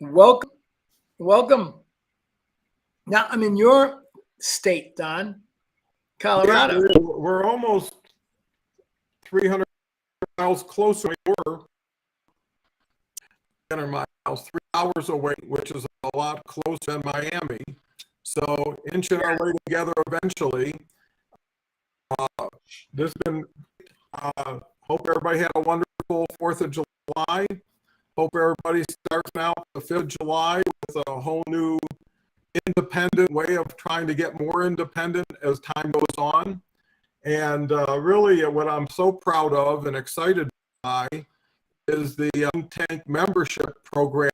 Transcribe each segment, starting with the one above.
Welcome, welcome. Now I'm in your state, Don, Yeah, Colorado. we're almost 300 miles closer than we were. 300 miles, 3 hours away, which is a lot closer than Miami. So inching our way together eventually. This has been, hope everybody had a wonderful 4th of July. Hope everybody starts now the 5th of July with a whole new independent way of trying to get more independent as time goes on. And really what I'm so proud of and excited by is the LinkTank membership program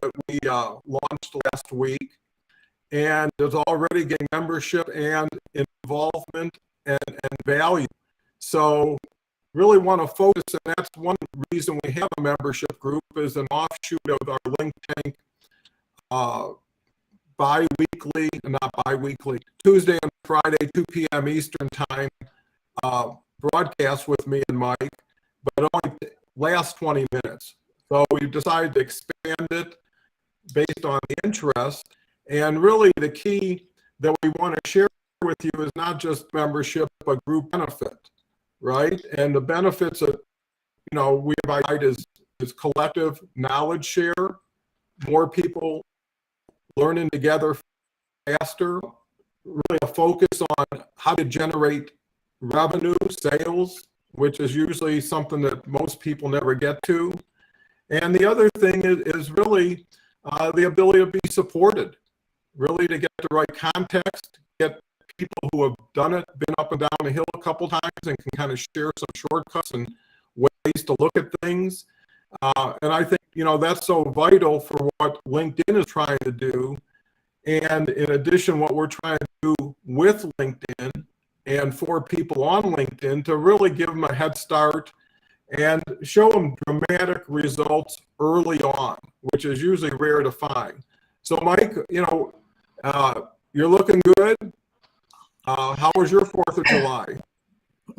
that we launched last week. And it's already getting membership and involvement and value. So really want to focus, and that's one reason we have a membership group, is an offshoot of our LinkTank Tuesday and Friday, 2 p.m. Eastern time, broadcast with me and Mike, but it only lasts 20 minutes. So we decided to expand it based on the interest. And really the key that we want to share with you is not just membership, but group benefit, right? And the benefits that, we provide is collective knowledge share, more people learning together faster, really a focus on how to generate revenue, sales, which is usually something that most people never get to. And the other thing is really the ability to be supported, really to get the right context, get people who have done it, been up and down the hill a couple times, and can kind of share some shortcuts and ways to look at things. And I think, that's so vital for what LinkedIn is trying to do. And in addition, what we're trying to do with LinkedIn and for people on LinkedIn to really give them a head start and show them dramatic results early on, which is usually rare to find. So Mike, you're looking good. How was your 4th of July?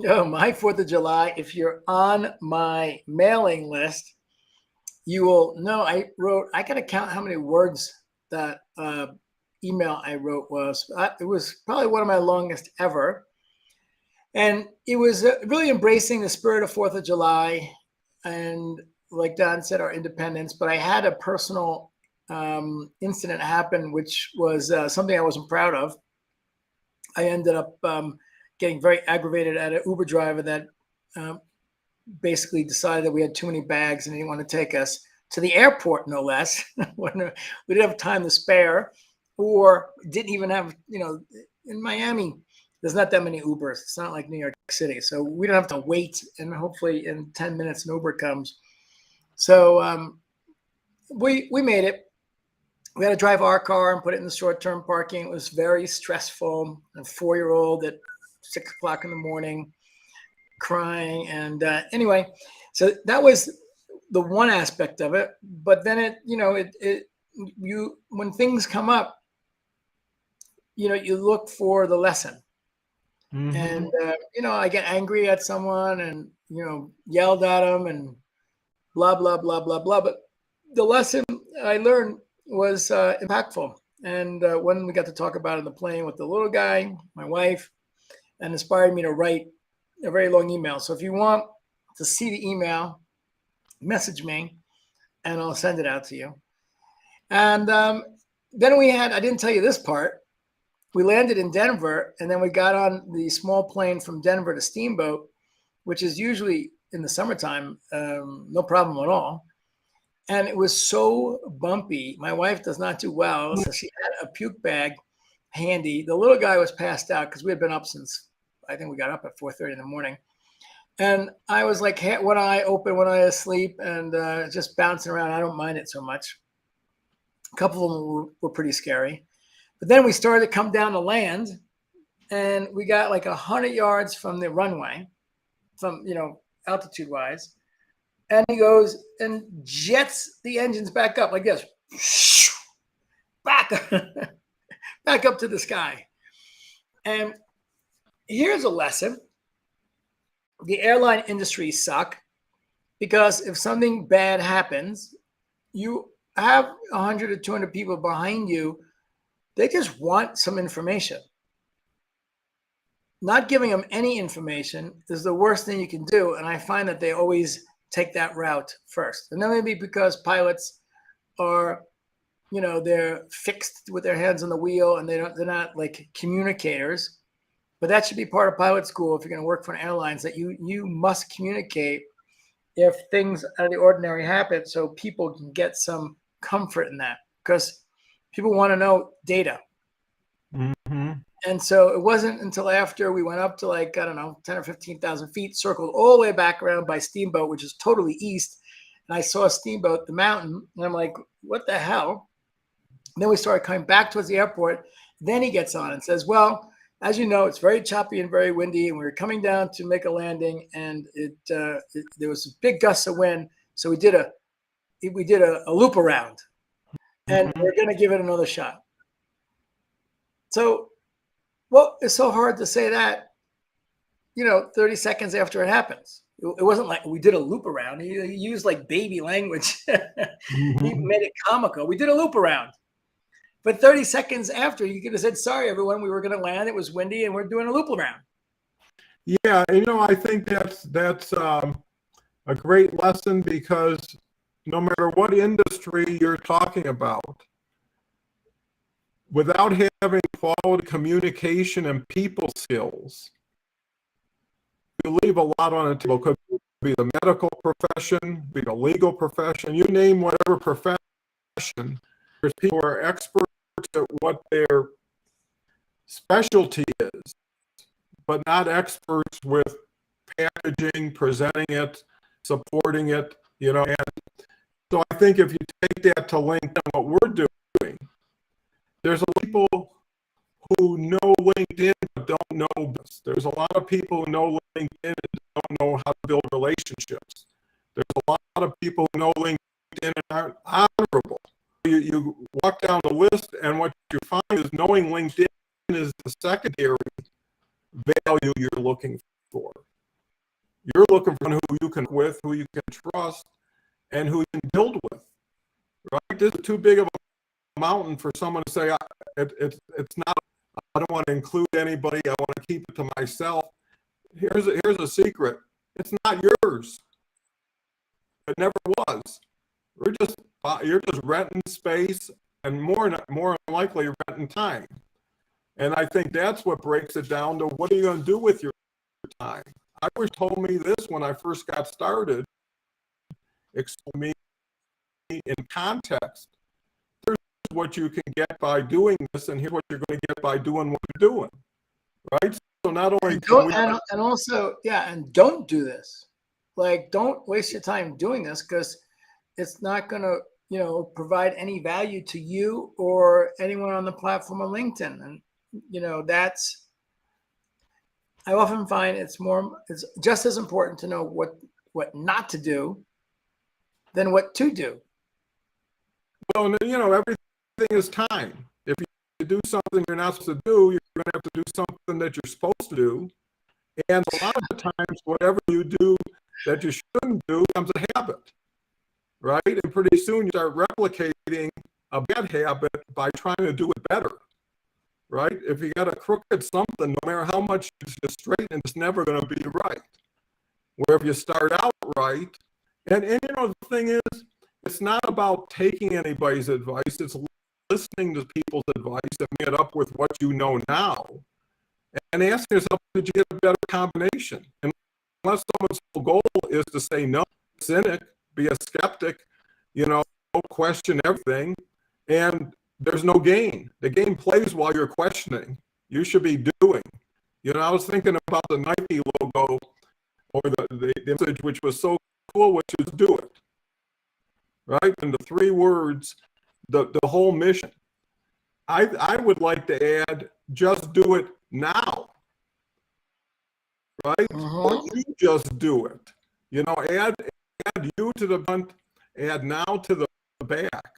Oh, my 4th of July, if you're on my mailing list, you will know I got to count how many words that email I wrote was. It was probably one of my longest ever. And it was really embracing the spirit of 4th of July and, like Don said, our independence. But I had a personal incident happen, which was something I wasn't proud of. I ended up getting very aggravated at an Uber driver that basically decided that we had too many bags and he didn't want to take us to the airport, no less. We didn't have time to spare, or didn't even have, in Miami, there's not that many Ubers. It's not like New York City. So we don't have to wait, and hopefully in 10 minutes an Uber comes. So we made it. We had to drive our car and put it in the short-term parking. It was very stressful. A 4-year-old at 6 o'clock in the morning crying. And anyway, so that was the one aspect of it. But then when things come up, you look for the lesson. Mm-hmm. And, I get angry at someone and, yelled at them and blah, blah, blah, blah, blah. But the lesson I learned was impactful. And when we got to talk about it on the plane with the little guy, my wife, and inspired me to write a very long email. So if you want to see the email, message me and I'll send it out to you. And then I didn't tell you this part. We landed in Denver, and then we got on the small plane from Denver to Steamboat, which is usually in the summertime, no problem at all. And it was so bumpy. My wife does not do well, so she had a puke bag handy. The little guy was passed out because we had been up since, I think we got up at 4:30 in the morning. And I was like, one eye open, one eye asleep, and just bouncing around. I don't mind it so much. A couple of them were pretty scary. But then we started to come down to land, and we got like 100 yards from the runway, from, altitude-wise. And he goes and jets the engines back up like this. Back up to the sky. And here's a lesson. The airline industry suck because if something bad happens, you have 100 or 200 people behind you. They just want some information. Not giving them any information is the worst thing you can do. And I find that they always take that route first. And then maybe because pilots are, they're fixed with their hands on the wheel and they're not like communicators. But that should be part of pilot school if you're going to work for an airlines, that you must communicate if things out of the ordinary happen, so people can get some comfort in that, because people want to know data. Mm-hmm. And so it wasn't until after we went up to, like, I don't know, 10 or 15,000 feet, circled all the way back around by Steamboat, which is totally east. And I saw Steamboat, the mountain, and I'm like, what the hell? And then we started coming back towards the airport. Then he gets on and says, well, as you know, it's very choppy and very windy, and we were coming down to make a landing, and there was a big gust of wind, so we did a loop around, and Mm-hmm. we're going to give it another shot. So, well, it's so hard to say that, 30 seconds after it happens. It wasn't like we did a loop around. He used like baby language. Mm-hmm. He made it comical. We did a loop around. But 30 seconds after, you could have said, sorry, everyone, we were going to land. It was windy, and we're doing a loop around. Yeah, I think that's a great lesson, because no matter what industry you're talking about, without having quality communication and people skills, you leave a lot on the table. It could be the medical profession, be the legal profession, you name whatever profession. There's people who are experts at what their specialty is, but not experts with packaging, presenting it, supporting it, and so I think if you take that to LinkedIn, what we're doing, there's a lot of people who know LinkedIn but don't know this. There's a lot of people who know LinkedIn and don't know how to build relationships. There's a lot of people who know LinkedIn and aren't honorable. You walk down the list, and what you find is knowing LinkedIn is the secondary value you're looking for. You're looking for who you can with, who you can trust, and who you can build with. Right? This is too big of a mountain for someone to say, it's not, I don't want to include anybody, I want to keep it to myself. Here's a secret. It's not yours. It never was. You're just renting space, and more likely renting time. And I think that's what breaks it down to, what are you going to do with your time? I wish told me this when I first got started. Explain me in context. Here's what you can get by doing this, and here's what you're going to get by doing what you're doing. Right? So not only and also, and don't do this. Like, don't waste your time doing this, because it's not going to, provide any value to you or anyone on the platform of LinkedIn. And, that's, I often find it's just as important to know what not to do than what to do. Well, everything is time. If you do something you're not supposed to do, you're going to have to do something that you're supposed to do. And a lot of times, whatever you do that you shouldn't do becomes a habit, right? And pretty soon you start replicating a bad habit by trying to do it better, right? If you got a crooked something, no matter how much you straighten, it's never going to be right. Where if you start out right, and the thing is, it's not about taking anybody's advice. It's listening to people's advice and bringing it up with what you know now, and asking yourself, did you get a better combination? And unless someone's whole goal is to say no, cynic, be a skeptic, question everything, and there's no game. The game plays while you're questioning. You should be doing. I was thinking about the Nike logo, or the message, which was so cool, which is do it. Right? And the 3 words, the whole mission. I would like to add, just do it now. Right? Or you just do it. Add you to the front, add now to the back.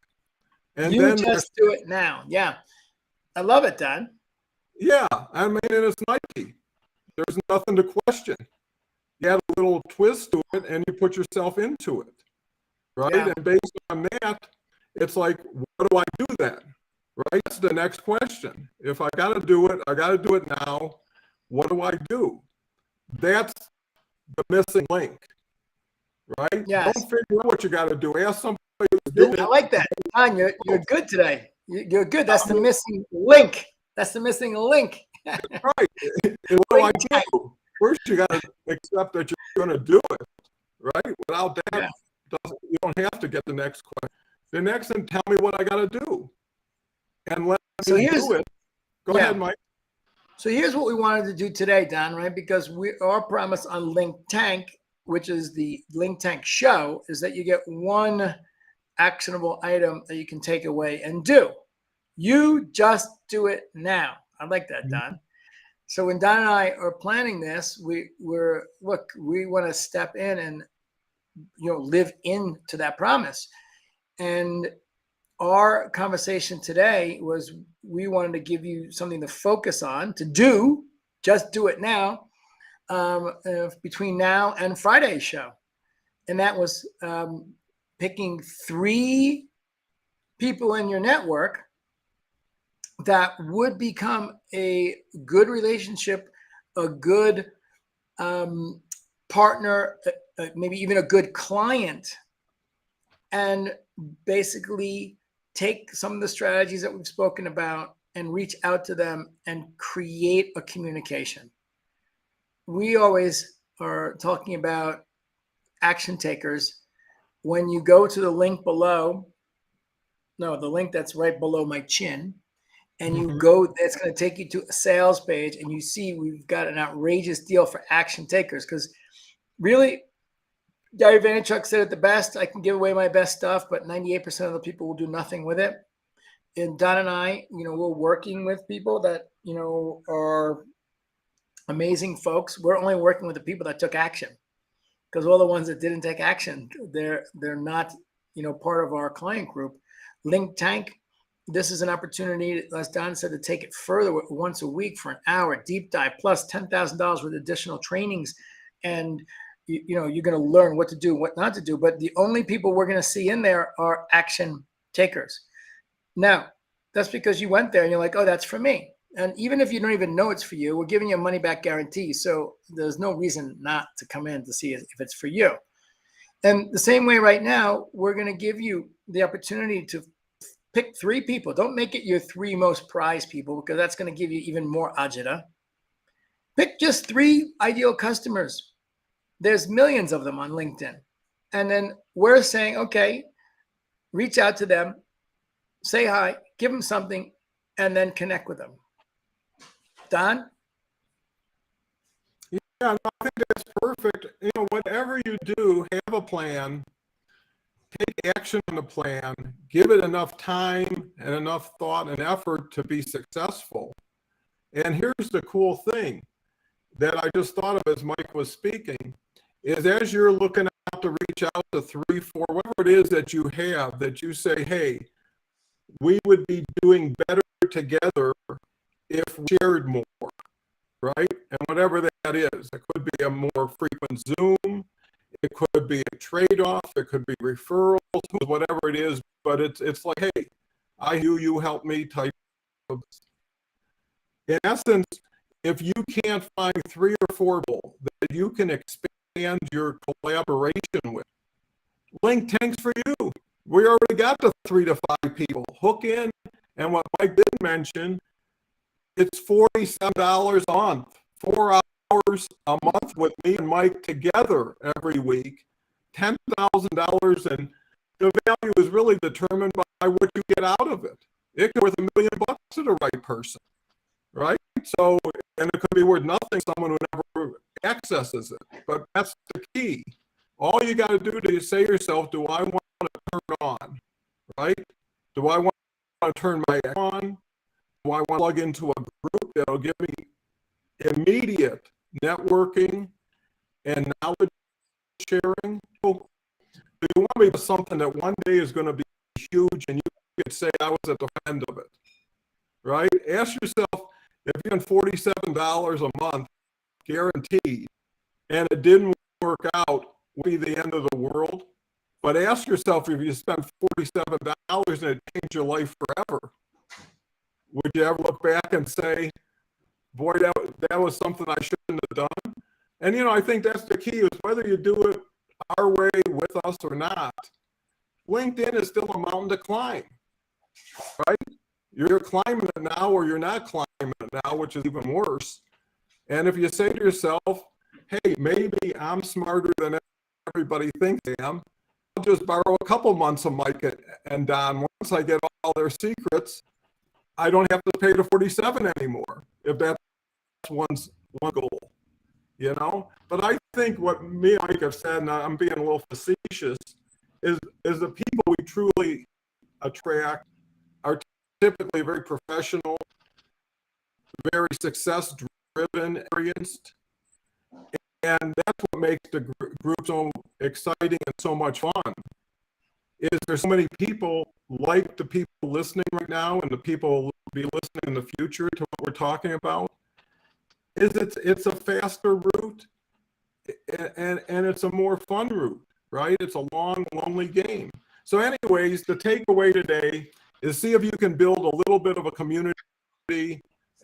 And you then just do it now. Yeah. I love it, Don. Yeah, I mean, and it's Nike. There's nothing to question. You add a little twist to it, and you put yourself into it, right? Yeah. And based on that, it's like, what do I do then? Right? That's the next question. If I got to do it, I got to do it now. What do I do? That's the missing link, right? Yes. Don't figure out what you got to do. Ask somebody who's doing I it. like that. Don, you're good today. You're good. That's the missing link. That's the missing link. Right. And what do I do? First, you got to accept that you're going to do it, right? Without that, you don't have to get the next question. The next thing, tell me what I got to do. And let me do it. Go ahead, Mike. So here's what we wanted to do today, Don, right? Because our promise on LinkTank, which is the LinkTank show, is that you get one actionable item that you can take away and do. You just do it now. I like that, Don. So when Don and I are planning this, we want to step in and live into that promise. And our conversation today was we wanted to give you something to focus on, to do, just do it now, between now and Friday's show. And that was picking 3 people in your network that would become a good relationship, a good partner, maybe even a good client, and basically take some of the strategies that we've spoken about and reach out to them and create a communication. We always are talking about action takers. When you go to the link below, the link that's right below my chin, and you go, it's going to take you to a sales page, and you see we've got an outrageous deal for action takers. Because really, Gary Vaynerchuk said it the best: I can give away my best stuff, but 98% of the people will do nothing with it. And Don and I, we're working with people that, are amazing folks. We're only working with the people that took action, because all the ones that didn't take action, they're not, part of our client group. LinkTank, this is an opportunity, as Don said, to take it further once a week for an hour, deep dive, plus $10,000 with additional trainings. And you're going to learn what to do, what not to do. But the only people we're going to see in there are action takers. Now, that's because you went there and you're like, oh, that's for me. And even if you don't even know it's for you, we're giving you a money back guarantee. So there's no reason not to come in to see if it's for you. And the same way right now, we're going to give you the opportunity to pick 3 people. Don't make it your 3 most prized people, because that's going to give you even more agita. Pick just 3 ideal customers. There's millions of them on LinkedIn. And then we're saying, okay, reach out to them, say hi, give them something, and then connect with them. Don? Yeah, no, I think that's perfect. Whatever you do, have a plan, take action on the plan, give it enough time and enough thought and effort to be successful. And here's the cool thing that I just thought of as Mike was speaking, is as you're looking out to reach out to 3, 4, whatever it is that you have, that you say, hey, we would be doing better together if we shared more, right? And whatever that is, it could be a more frequent Zoom, it could be a trade-off, it could be referrals, whatever it is, but it's like, hey, I knew you helped me type of. In essence, if you can't find 3 or 4 people that you can expand your collaboration with, LinkTank's for you. We already got the 3 to 5 people. Hook in, and what Mike did mention, it's $47 a month, 4 hours a month with me and Mike together every week, $10,000, and the value is really determined by what you get out of it. It could be worth $1 million to the right person, right? So, and it could be worth nothing to someone who never accesses it, but that's the key. All you got to do is say to yourself, do I want to turn on, right? Do I want to turn my on? Do I want to plug into a group that'll give me immediate networking and knowledge sharing? Do you want me to do something that one day is going to be huge and you could say I was at the end of it, right? Ask yourself, if you're $47 a month, guaranteed, and it didn't work out, would be the end of the world? But ask yourself, if you spend $47 and it changed your life forever, would you ever look back and say, boy, that was something I shouldn't have done? And, I think that's the key, is whether you do it our way with us or not, LinkedIn is still a mountain to climb, right? You're climbing it now or you're not climbing it now, which is even worse. And if you say to yourself, hey, maybe I'm smarter than everybody thinks I am, I'll just borrow a couple months of Mike and Don. Once I get all their secrets, I don't have to pay the 47 anymore, if that's one goal, But I think what me and Mike have said, and I'm being a little facetious, is the people we truly attract are typically very professional, very success-driven, experienced, and that's what makes the group so exciting and so much fun. Is there's so many people like the people listening right now, and the people will be listening in the future to what we're talking about. It's a faster route, and it's a more fun route, right? It's a long, lonely game. So anyways, the takeaway today is see if you can build a little bit of a community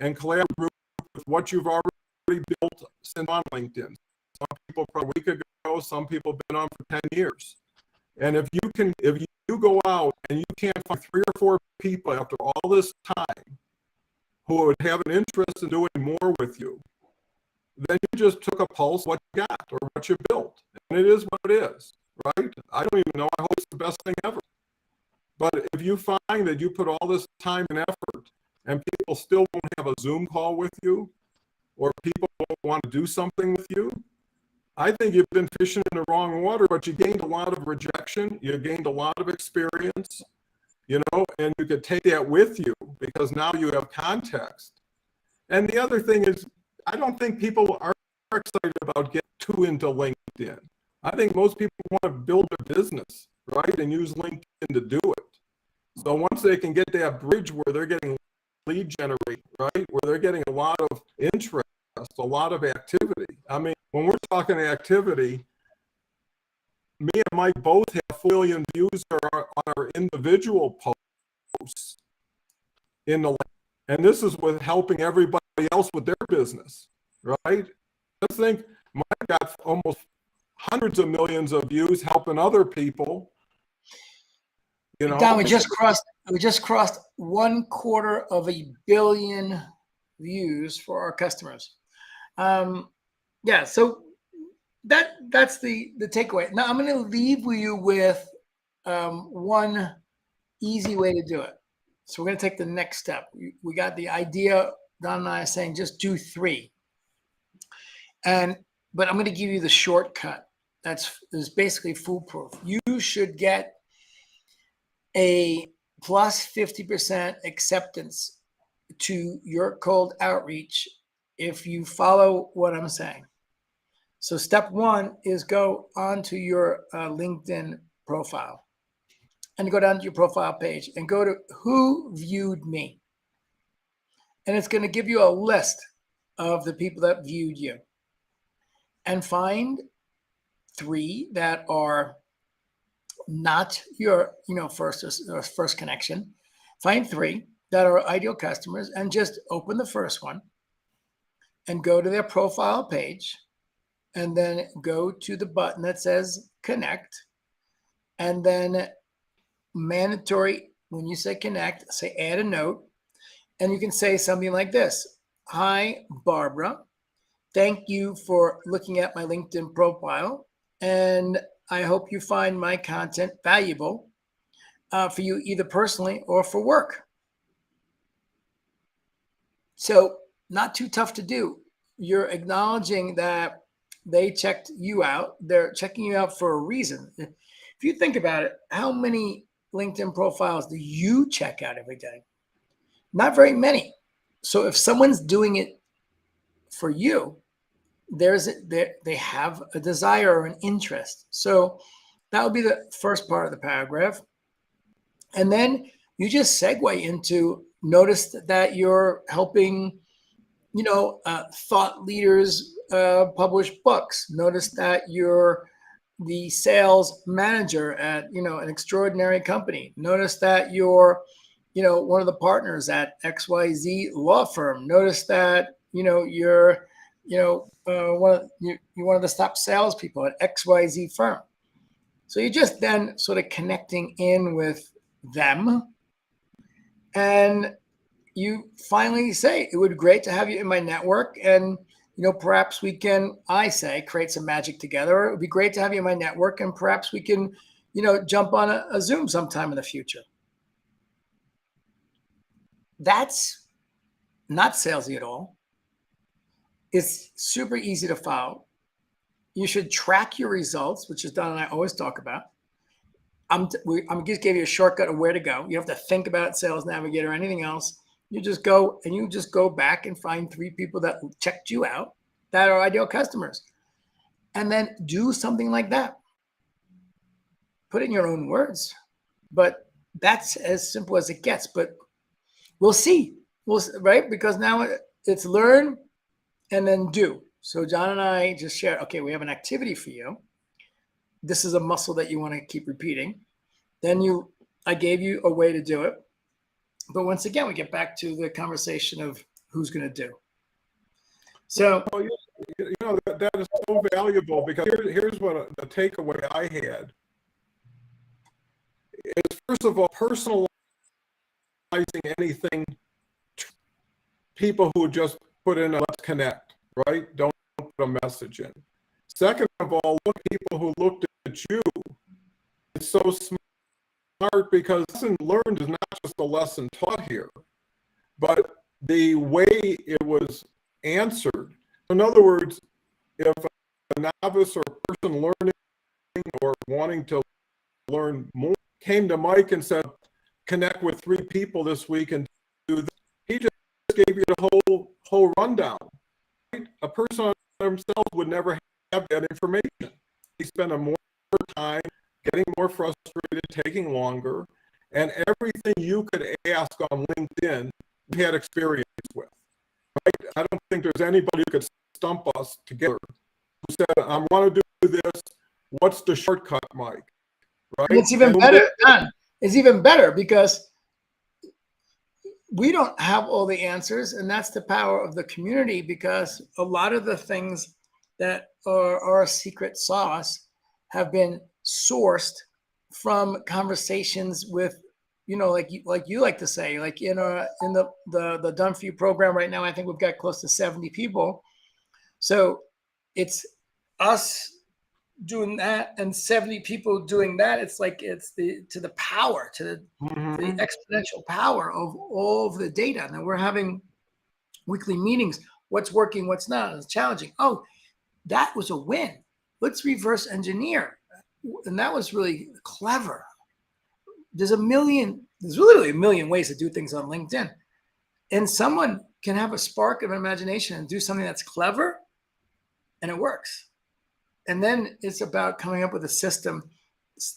and collaborate with what you've already built since on LinkedIn. Some people for a week ago, some people have been on for 10 years. And if you go out and you can't find 3 or 4 people after all this time who would have an interest in doing more with you, then you just took a pulse of what you got or what you built. And it is what it is, right? I don't even know. I hope it's the best thing ever. But if you find that you put all this time and effort and people still won't have a Zoom call with you, or people won't want to do something with you, I think you've been fishing in the wrong water, but you gained a lot of rejection. You gained a lot of experience, and you could take that with you because now you have context. And the other thing is, I don't think people are excited about getting too into LinkedIn. I think most people want to build a business, right, and use LinkedIn to do it. So once they can get that bridge where they're getting lead generate, right, where they're getting a lot of interest, a lot of activity. I mean, when we're talking activity, me and Mike both have 4 million views on our individual posts and this is with helping everybody else with their business, right? Let's think Mike got almost hundreds of millions of views helping other people. Don, we just crossed 250 million views for our customers. Yeah, so that's the takeaway. Now I'm going to leave you with one easy way to do it. So we're going to take the next step. We got the idea. Don and I are saying just do 3, but I'm going to give you the shortcut. Is basically foolproof. You should get a plus 50% acceptance to your cold outreach if you follow what I'm saying. So step 1 is go onto your LinkedIn profile and go down to your profile page and go to who viewed me. And it's going to give you a list of the people that viewed you, and find 3 that are not your first connection. Find 3 that are ideal customers and just open the first one and go to their profile page and then go to the button that says connect, and then mandatory, when you say connect, say add a note, and you can say something like this: hi Barbara, thank you for looking at my LinkedIn profile, and I hope you find my content valuable for you either personally or for work. So not too tough to do. You're acknowledging that they checked you out. They're checking you out for a reason. If you think about it, how many LinkedIn profiles do you check out every day? Not very many. So if someone's doing it for you, they have a desire or an interest. So that would be the first part of the paragraph. And then you just segue into, notice that you're helping, thought leaders publish books. Notice that you're the sales manager at, an extraordinary company. Notice that you're, one of the partners at XYZ law firm. Notice that, you're, one of the top salespeople at XYZ firm. So you're just then sort of connecting in with them. And you finally say, it would be great to have you in my network. And, perhaps we can, I say, create some magic together. It would be great to have you in my network. And perhaps we can, jump on a Zoom sometime in the future. That's not salesy at all. It's super easy to follow. You should track your results, which is Don and I always talk about. I'm just giving you a shortcut of where to go. You don't have to think about Sales Navigator or anything else. You just go back and find 3 people that checked you out that are ideal customers. And then do something like that. Put it in your own words. But that's as simple as it gets. But we'll see. Right? Because now it's learn and then do. So John and I just shared, okay, we have an activity for you. This is a muscle that you want to keep repeating. Then I gave you a way to do it. But once again, we get back to the conversation of who's going to do. So, that is so valuable, because here's what the takeaway I had is, first of all, personalizing anything. People who just put in a let's connect, right? Don't put a message in. Second of all, look at people who looked at you. It's so smart, because lesson learned is not just a lesson taught here, but the way it was answered. In other words, if a novice or person learning or wanting to learn more came to Mike and said, connect with 3 people this week and do this, he just gave you the whole rundown. Right? A person on themselves would never have that information. He spent more time getting more frustrated, taking longer, and everything you could ask on LinkedIn, you had experience with. Right? I don't think there's anybody who could stump us together who said, I want to do this. What's the shortcut, Mike? Right? And it's even better, Don. It's even better because we don't have all the answers, and that's the power of the community, because a lot of the things that are our secret sauce have been sourced from conversations with, like you like to say, like in the Done For You program right now, I think we've got close to 70 people. So it's us doing that and 70 people doing that. It's like it's the power, to the exponential power of all of the data. And then we're having weekly meetings. What's working, what's not. It's challenging. Oh, that was a win. Let's reverse engineer. And that was really clever. There's literally a million ways to do things on LinkedIn. And someone can have a spark of imagination and do something that's clever, and it works. And then it's about coming up with a system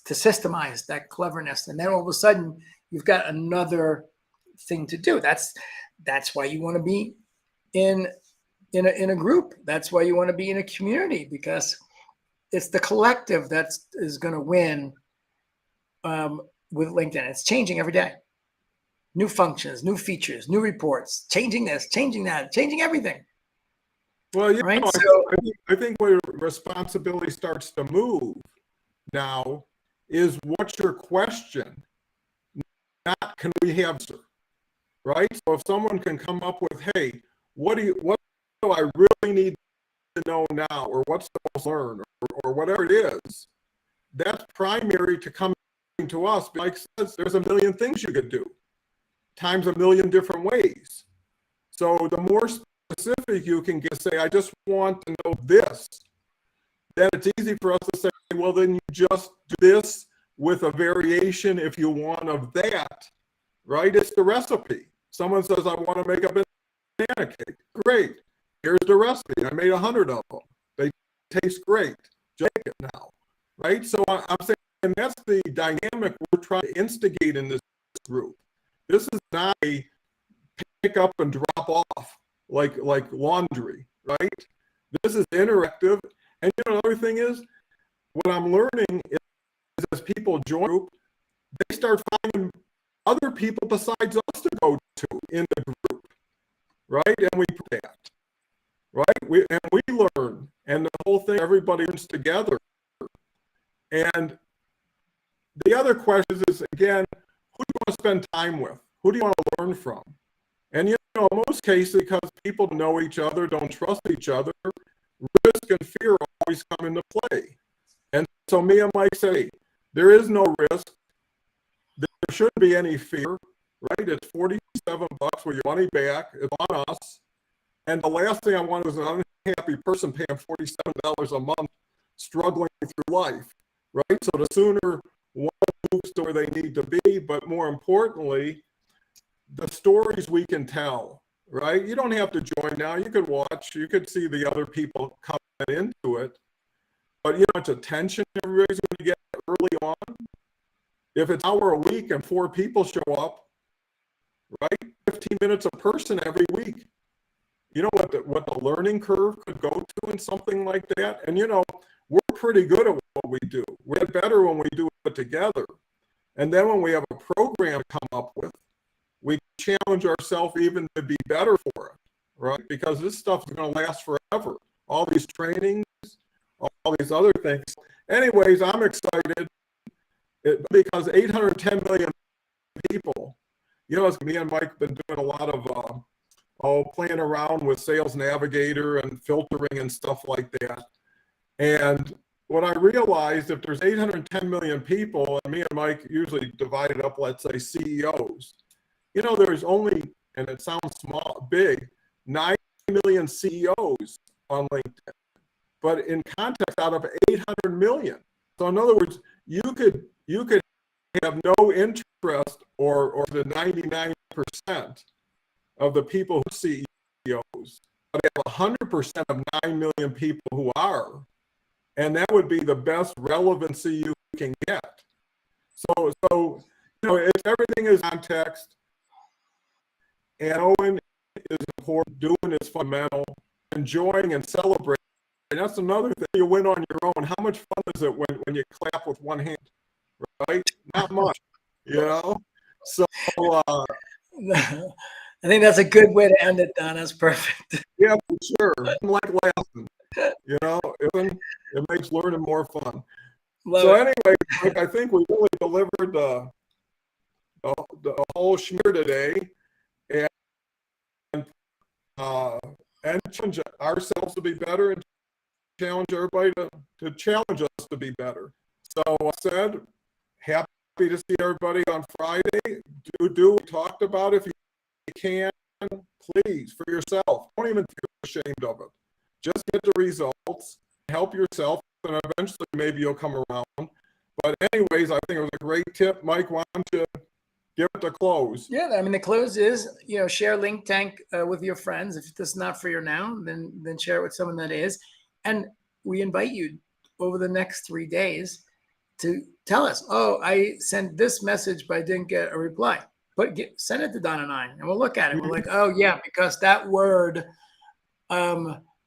to systemize that cleverness. And then all of a sudden, you've got another thing to do. That's why you want to be in a group. That's why you want to be in a community, because it's the collective that is going to win with LinkedIn. It's changing every day. New functions, new features, new reports, changing this, changing that, changing everything. Well, right? I think where responsibility starts to move now is, what's your question? Not can we have answer, right? So if someone can come up with, hey, what do I really need to know now, or what's the most learn, or whatever it is, that's primary to coming to us. Like says, there's a million things you could do, times a million different ways. So the more specific you can get, say, I just want to know this, then it's easy for us to say, well, then you just do this with a variation if you want of that, right? It's the recipe. Someone says, I want to make a banana cake. Great. Here's the recipe. I made 100 of them. They taste great. Make it now, right? So I'm saying, and that's the dynamic we're trying to instigate in this group. This is not a pick up and drop off like laundry, right? This is interactive. And another thing is, what I'm learning is as people join the group, they start finding other people besides us to go to in the group, right? And we put that, right? We learn, and the whole thing, everybody learns together. And the other question is, again, who do you want to spend time with? Who do you want to learn from? And, in most cases, because people know each other, don't trust each other, risk and fear always come into play. And so me and Mike say, there is no risk. There shouldn't be any fear, right? It's $47 with your money back. It's on us. And the last thing I want is an unhappy person paying $47 a month, struggling through life, right? So the sooner one moves to where they need to be, but more importantly, the stories we can tell, right? You don't have to join now. You could watch. You could see the other people coming into it. But, it's attention everybody's going to get early on. If it's an hour a week and 4 people show up, right? 15 minutes a person every week. You know what the learning curve could go to in something like that? And, we're pretty good at what we do. We get better when we do it together. And then when we have a program to come up with, we challenge ourselves even to be better for it, right? Because this stuff is going to last forever. All these trainings, all these other things. Anyways, I'm excited because 810 million people, as me and Mike have been doing a lot of playing around with Sales Navigator and filtering and stuff like that. And what I realized, if there's 810 million people, and me and Mike usually divide it up, let's say CEOs, there's only, and it sounds big, 9 million CEOs on LinkedIn. But in context, out of 800 million. So in other words, you could have no interest or the 99% of the people who are CEOs, but have 100% of 9 million people who are. And that would be the best relevancy you can get. So it's, everything is context. And Owen is important, doing is fundamental, enjoying and celebrating. And that's another thing, you win on your own. How much fun is it when you clap with one hand, right? Not much, So, I think that's a good way to end it, Don. That's perfect. Yeah, for sure. I'm like laughing, it makes learning more fun. Anyway, I think we really delivered the whole schmear today. And challenge ourselves to be better and challenge everybody to challenge us to be better. So I said, happy to see everybody on Friday. Do we talked about if you can, please, for yourself. Don't even feel ashamed of it. Just get the results, help yourself, and eventually maybe you'll come around. But anyways, I think it was a great tip. Mike, why don't you give it the close? Yeah, the close is, share LinkTank with your friends. If this is not for you now, then share it with someone that is. And we invite you over the next 3 days to tell us, I sent this message, but I didn't get a reply. But send it to Don and I, and we'll look at it. We're like, oh, yeah, because that word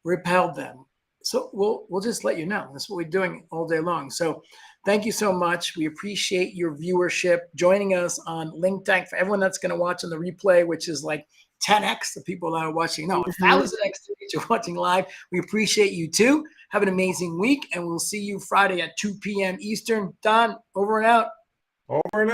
repelled them. So we'll just let you know. That's what we're doing all day long. So thank you so much. We appreciate your viewership, joining us on LinkTank. For everyone that's going to watch on the replay, which is like 10x the people that are watching. No, 1,000x that you're watching live. We appreciate you too. Have an amazing week, and we'll see you Friday at 2 p.m. Eastern. Don, over and out. Over and out.